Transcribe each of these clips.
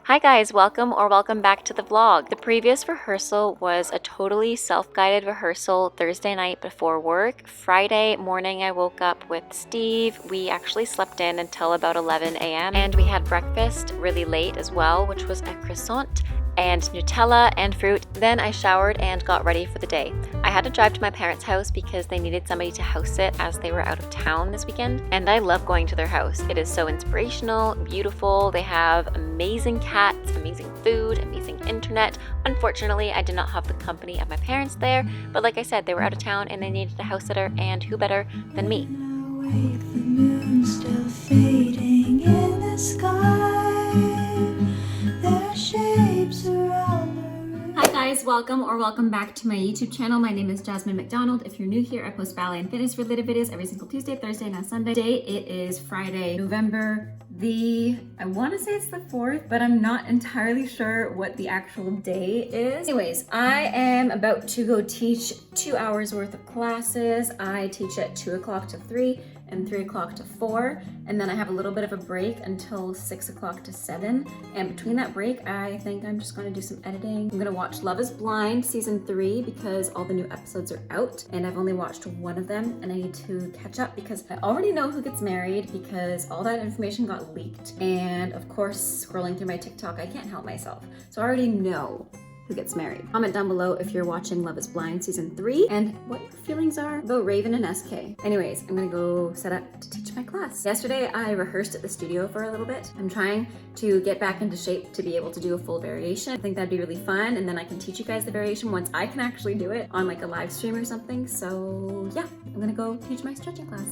Hi guys, welcome back to the vlog. The previous rehearsal was a totally self-guided rehearsal Thursday night before work. Friday morning I woke up with Steve. We actually slept in until about 11 a.m. and we had breakfast really late as well, which was a croissant and Nutella and fruit. Then I showered and got ready for the day. I had to drive to my parents' house because they needed somebody to house sit as they were out of town this weekend. And I love going to their house. It is so inspirational, beautiful. They have amazing cats, amazing food, amazing internet. Unfortunately, I did not have the company of my parents there, but like I said, they were out of town and they needed a house sitter, and who better than me? The moon still fading in the sky. There are shapes around the room. Hi guys, welcome back to my YouTube channel. My name is Jasmine McDonald. If you're new here, I post ballet and fitness related videos every single Tuesday, Thursday, and Sunday. Today it is Friday, November I want to say it's the 4th, but I'm not entirely sure what the actual day is. Anyways, I am about to go teach 2 hours worth of classes. I teach at 2 o'clock to 3 and 3 o'clock to 4, and then I have a little bit of a break until 6 o'clock to 7, and between that break I think I'm just going to do some editing. I'm going to watch Love is Blind season 3 because all the new episodes are out and I've only watched one of them, and I need to catch up because I already know who gets married because all that information got leaked, and of course scrolling through my TikTok I can't help myself, so I already know who gets married. Comment down below if you're watching Love is Blind season 3 and what your feelings are about Raven and SK. Anyways, I'm gonna go set up to teach my class. Yesterday I rehearsed at the studio for a little bit. I'm trying to get back into shape to be able to do a full variation. I think that'd be really fun, and then I can teach you guys the variation once I can actually do it on like a live stream or something. So yeah, I'm gonna go teach my stretching class.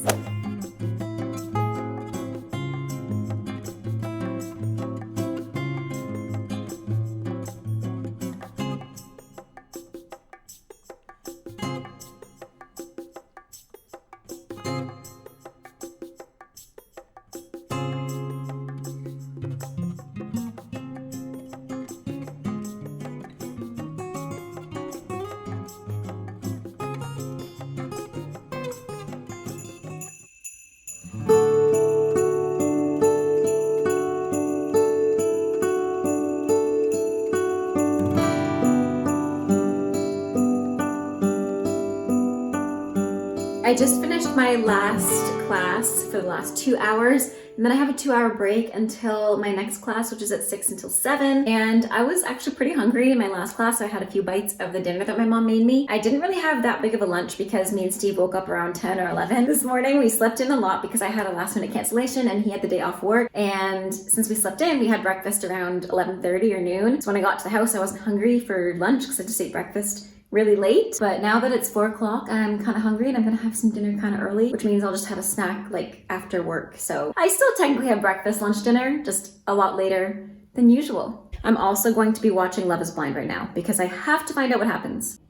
I just finished my last class for the last 2 hours, and then I have a 2-hour break until my next class, which is at 6 until 7. And I was actually pretty hungry in my last class, so I had a few bites of the dinner that my mom made me. I didn't really have that big of a lunch because me and Steve woke up around 10 or 11 this morning. We slept in a lot because I had a last minute cancellation and he had the day off work. And since we slept in, we had breakfast around 11:30 or noon. So when I got to the house, I wasn't hungry for lunch because I just ate breakfast really late. But now that it's 4 o'clock, I'm kind of hungry and I'm gonna have some dinner kind of early, which means I'll just have a snack like after work. So I still technically have breakfast, lunch, dinner, just a lot later than usual. I'm also going to be watching Love is Blind right now because I have to find out what happens.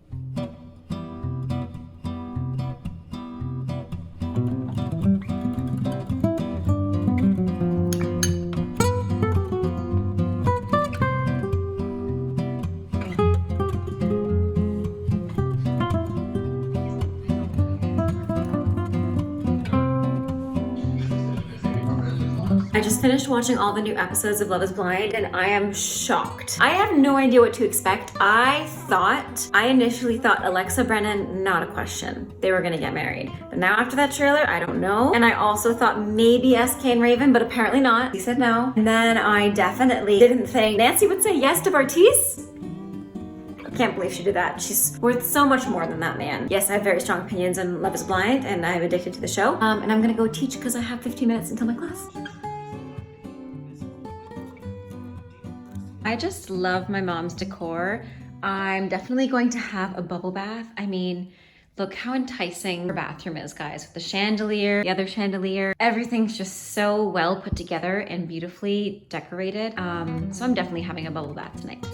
I just finished watching all the new episodes of Love is Blind and I am shocked. I have no idea what to expect. I initially thought Alexa Brennan, not a question, they were gonna get married. But now after that trailer, I don't know. And I also thought maybe SK and Raven, but apparently not. He said no. And then I definitely didn't think Nancy would say yes to Bartiz. I can't believe she did that. She's worth so much more than that man. Yes, I have very strong opinions on Love is Blind and I'm addicted to the show. And I'm gonna go teach because I have 15 minutes until my class. I just love my mom's decor. I'm definitely going to have a bubble bath. I mean, look how enticing her bathroom is, guys. With the chandelier, the other chandelier, everything's just so well put together and beautifully decorated. So I'm definitely having a bubble bath tonight.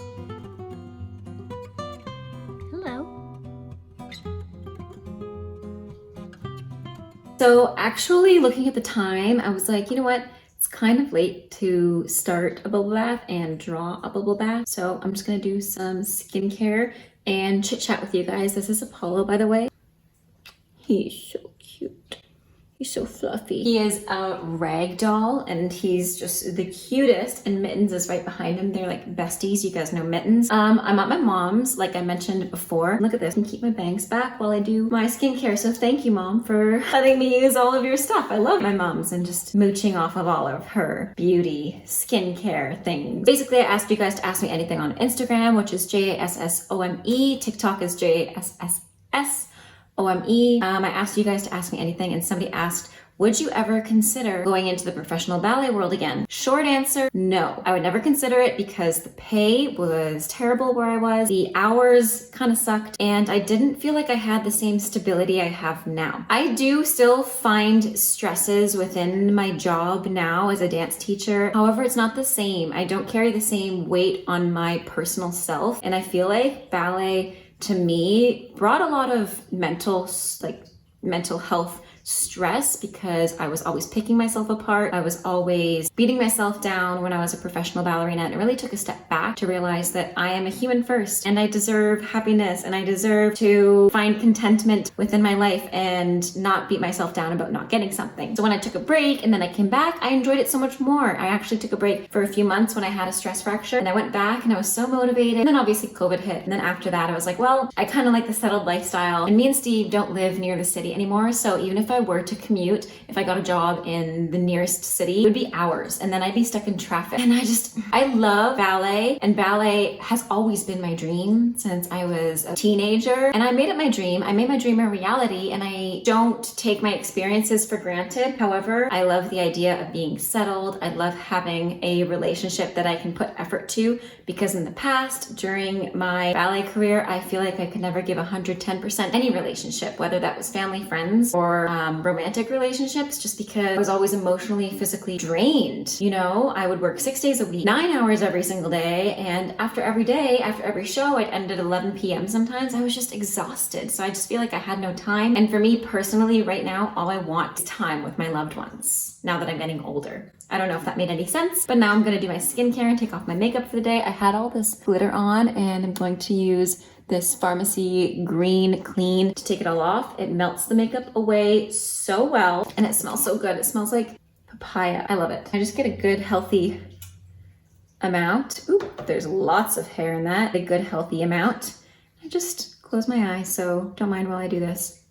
Hello. So actually looking at the time, I was like, you know what? It's kind of late to start a bubble bath and draw a bubble bath. So I'm just gonna do some skincare and chit chat with you guys. This is Apollo, by the way. He's so cute. He's so fluffy. He is a rag doll and he's just the cutest, and Mittens is right behind him. They're like besties. You guys know Mittens. I'm at my mom's, like I mentioned before. Look at this. I can keep my bangs back while I do my skincare. So thank you, Mom, for letting me use all of your stuff. I love my mom's and just mooching off of all of her beauty skincare things. Basically, I asked you guys to ask me anything on Instagram, which is JASSOME. TikTok is JASSOME. I asked you guys to ask me anything, and somebody asked, would you ever consider going into the professional ballet world again? Short answer, no. I would never consider it because the pay was terrible where I was, the hours kind of sucked, and I didn't feel like I had the same stability I have now. I do still find stresses within my job now as a dance teacher. However, it's not the same. I don't carry the same weight on my personal self, and I feel like ballet to me brought a lot of mental health stress because I was always picking myself apart. I was always beating myself down when I was a professional ballerina, and it really took a step back to realize that I am a human first and I deserve happiness and I deserve to find contentment within my life and not beat myself down about not getting something. So when I took a break and then I came back, I enjoyed it so much more. I actually took a break for a few months when I had a stress fracture, and I went back and I was so motivated. And then obviously COVID hit, and then after that I was like, well, I kind of like the settled lifestyle, and me and Steve don't live near the city anymore, so even if I were to commute, if I got a job in the nearest city, it would be hours, and then I'd be stuck in traffic. And I love ballet, and ballet has always been my dream since I was a teenager, and I made it my dream. I made my dream a reality, and I don't take my experiences for granted. However, I love the idea of being settled. I love having a relationship that I can put effort to, because in the past, during my ballet career, I feel like I could never give 110% any relationship, whether that was family, friends, or romantic relationships, just because I was always emotionally, physically drained. You know, I would work 6 days a week, 9 hours every single day, and after every show, I'd end at 11 p.m. sometimes. I was just exhausted, so I just feel like I had no time. And for me personally, right now, all I want is time with my loved ones, now that I'm getting older. I don't know if that made any sense, but now I'm gonna do my skincare and take off my makeup for the day. I had all this glitter on, and I'm going to use this Pharmacy Green Clean to take it all off. It melts the makeup away so well, and it smells so good. It smells like papaya. I love it. I just get a good healthy amount. Ooh, there's lots of hair in that. A good healthy amount. I just close my eyes, so don't mind while I do this.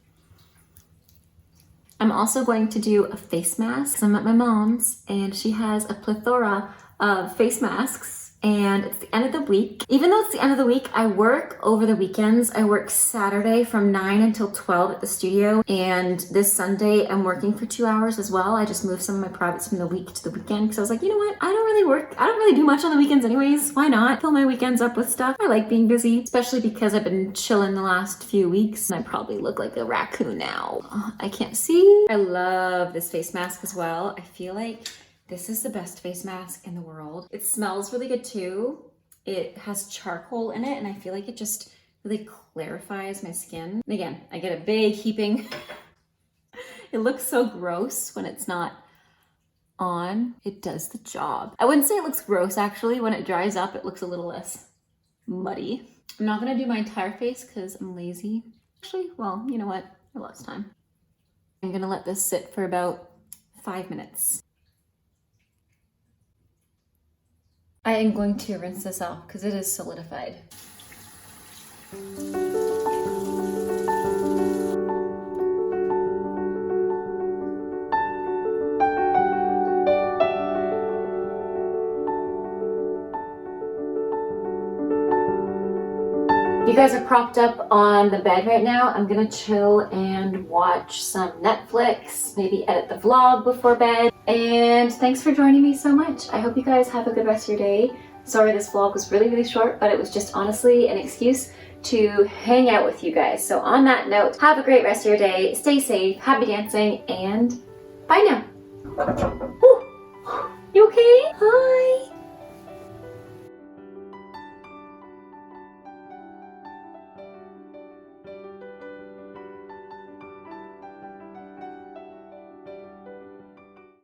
I'm also going to do a face mask. I'm at my mom's, and she has a plethora of face masks, and it's the end of the week. Even though it's the end of the week, I work over the weekends. I work Saturday from 9 until 12 at the studio, and this Sunday I'm working for 2 hours as well. I just moved some of my privates from the week to the weekend because I was like, you know what? I don't really do much on the weekends anyways. Why not fill my weekends up with stuff? I like being busy, especially because I've been chilling the last few weeks, and I probably look like a raccoon now. I can't see. I love this face mask as well. I feel like this is the best face mask in the world. It smells really good too. It has charcoal in it, and I feel like it just really clarifies my skin. And again, I get a big heaping. It looks so gross when it's not on. It does the job. I wouldn't say it looks gross actually. When it dries up, it looks a little less muddy. I'm not gonna do my entire face because I'm lazy. Actually, well, you know what? I lost time. I'm gonna let this sit for about 5 minutes. I am going to rinse this off because it is solidified. You guys are propped up on the bed right now. I'm gonna chill and watch some Netflix, maybe edit the vlog before bed. And thanks for joining me so much. I hope you guys have a good rest of your day. Sorry this vlog was really short, but it was just honestly an excuse to hang out with you guys. So on that note, have a great rest of your day. Stay safe, happy dancing, and bye now. Ooh, you okay? Hi.